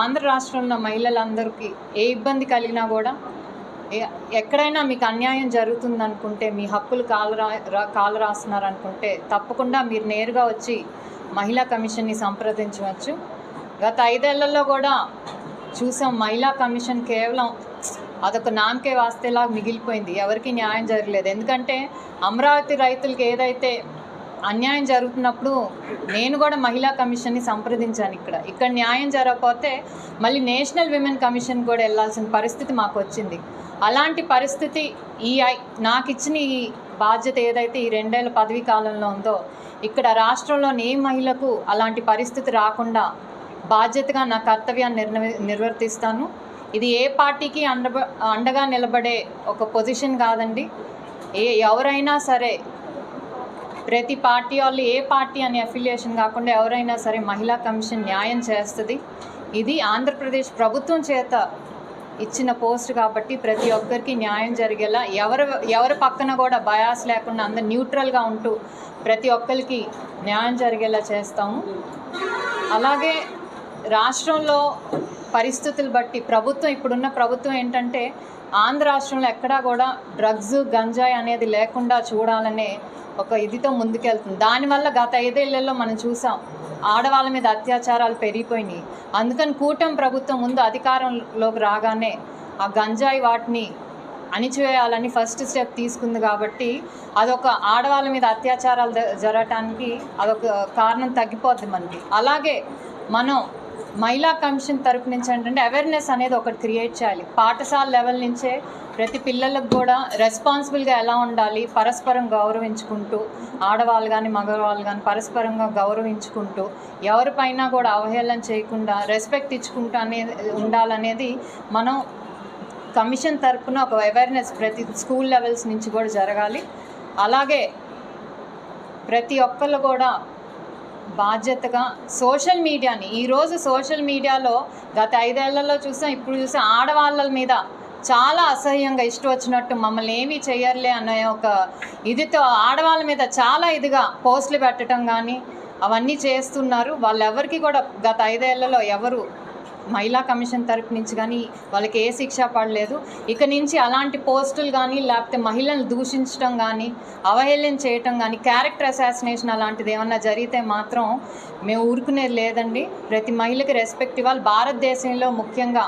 ఆంధ్ర రాష్ట్రంలో మహిళలందరికీ ఏ ఇబ్బంది కలిగినా కూడా ఎక్కడైనా మీకు అన్యాయం జరుగుతుందనుకుంటే, మీ హక్కులు కాలు రాస్తున్నారనుకుంటే తప్పకుండా మీరు నేరుగా వచ్చి మహిళా కమిషన్ని సంప్రదించవచ్చు. గత 5 ఏళ్లలో కూడా చూసాం, మహిళా కమిషన్ కేవలం అదొక నామకే వాస్తేలాగా మిగిలిపోయింది. ఎవరికి న్యాయం జరగలేదు. ఎందుకంటే అమరావతి రైతులకి ఏదైతే అన్యాయం జరుగుతున్నప్పుడు నేను కూడా మహిళా కమిషన్ని సంప్రదించాను. ఇక్కడ న్యాయం జరగకపోతే మళ్ళీ నేషనల్ విమెన్ కమిషన్ కూడా వెళ్ళాల్సిన పరిస్థితి మాకు వచ్చింది. అలాంటి పరిస్థితి నాకు ఇచ్చిన ఈ బాధ్యత ఏదైతే ఈ 2 ఏళ్ల పదవీ కాలంలో ఉందో, ఇక్కడ రాష్ట్రంలోని ఏ మహిళకు అలాంటి పరిస్థితి రాకుండా బాధ్యతగా నా కర్తవ్యాన్ని నిర్వర్తిస్తాను. ఇది ఏ పార్టీకి అండగా నిలబడే ఒక పొజిషన్ కాదండి. ఎవరైనా సరే, ప్రతి పార్టీ వాళ్ళు ఏ పార్టీ అనే అఫిలియేషన్ కాకుండా ఎవరైనా సరే మహిళా కమిషన్ న్యాయం చేస్తుంది. ఇది ఆంధ్రప్రదేశ్ ప్రభుత్వం చేత ఇచ్చిన పోస్ట్ కాబట్టి ప్రతి ఒక్కరికి న్యాయం జరిగేలా, ఎవరి పక్కన కూడా బయాస్ లేకుండా అందరు న్యూట్రల్గా ఉంటూ ప్రతి ఒక్కరికి న్యాయం జరిగేలా చేస్తాము. అలాగే రాష్ట్రంలో పరిస్థితులు బట్టి ఇప్పుడున్న ప్రభుత్వం ఏంటంటే, ఆంధ్ర రాష్ట్రంలో ఎక్కడా కూడా డ్రగ్స్, గంజాయి అనేది లేకుండా చూడాలనే ఒక ఇదితో ముందుకెళ్తుంది. దానివల్ల గత 5 ఏళ్లలో మనం చూసాం, ఆడవాళ్ళ మీద అత్యాచారాలు పెరిగిపోయినాయి. అందుకని కూటమి ప్రభుత్వం ముందు అధికారంలోకి రాగానే ఆ గంజాయి వాటిని అణిచివేయాలని ఫస్ట్ స్టెప్ తీసుకుంది. కాబట్టి అదొక ఆడవాళ్ళ మీద అత్యాచారాలు జరగటానికి అదొక కారణం తగ్గిపోద్ది మనకి. అలాగే మనం మహిళా కమిషన్ తరపు నుంచి ఏంటంటే అవేర్నెస్ అనేది ఒకటి క్రియేట్ చేయాలి. పాఠశాల లెవెల్ నుంచే ప్రతి పిల్లలకు కూడా రెస్పాన్సిబుల్గా ఎలా ఉండాలి, పరస్పరం గౌరవించుకుంటూ, ఆడవాళ్ళు కానీ మగవాళ్ళు కానీ పరస్పరంగా గౌరవించుకుంటూ, ఎవరిపైనా కూడా అవహేళన చేయకుండా రెస్పెక్ట్ ఇచ్చుకుంటూ ఉండాలనేది మనం కమిషన్ తరపున ఒక అవేర్నెస్ ప్రతి స్కూల్ లెవెల్స్ నుంచి కూడా జరగాలి. అలాగే ప్రతి ఒక్కళ్ళు కూడా బాధ్యతగా సోషల్ మీడియాని, ఈరోజు సోషల్ మీడియాలో గత 5 ఏళ్లలో ఇప్పుడు చూసాం ఆడవాళ్ళ మీద చాలా అసహ్యంగా ఇష్టం వచ్చినట్టు మమ్మల్ని ఏమీ చేయర్లే అనే ఒక ఇదితో ఆడవాళ్ళ మీద చాలా ఇదిగా పోస్టులు పెట్టడం కానీ అవన్నీ చేస్తున్నారు. వాళ్ళెవరికి కూడా గత 5 ఏళ్లలో ఎవరు మహిళా కమిషన్ తరపు నుంచి కానీ వాళ్ళకి ఏ శిక్ష పడలేదు. ఇక నుంచి అలాంటి పోస్టులు కానీ లేకపోతే మహిళలను దూషించడం కానీ అవహేళన చేయటం కానీ క్యారెక్టర్ అసాసినేషన్ అలాంటిది ఏమన్నా జరిగితే మాత్రం మేము ఊరుకునేది లేదండి. ప్రతి మహిళకి రెస్పెక్ట్ ఇవ్వాలి. భారతదేశంలో ముఖ్యంగా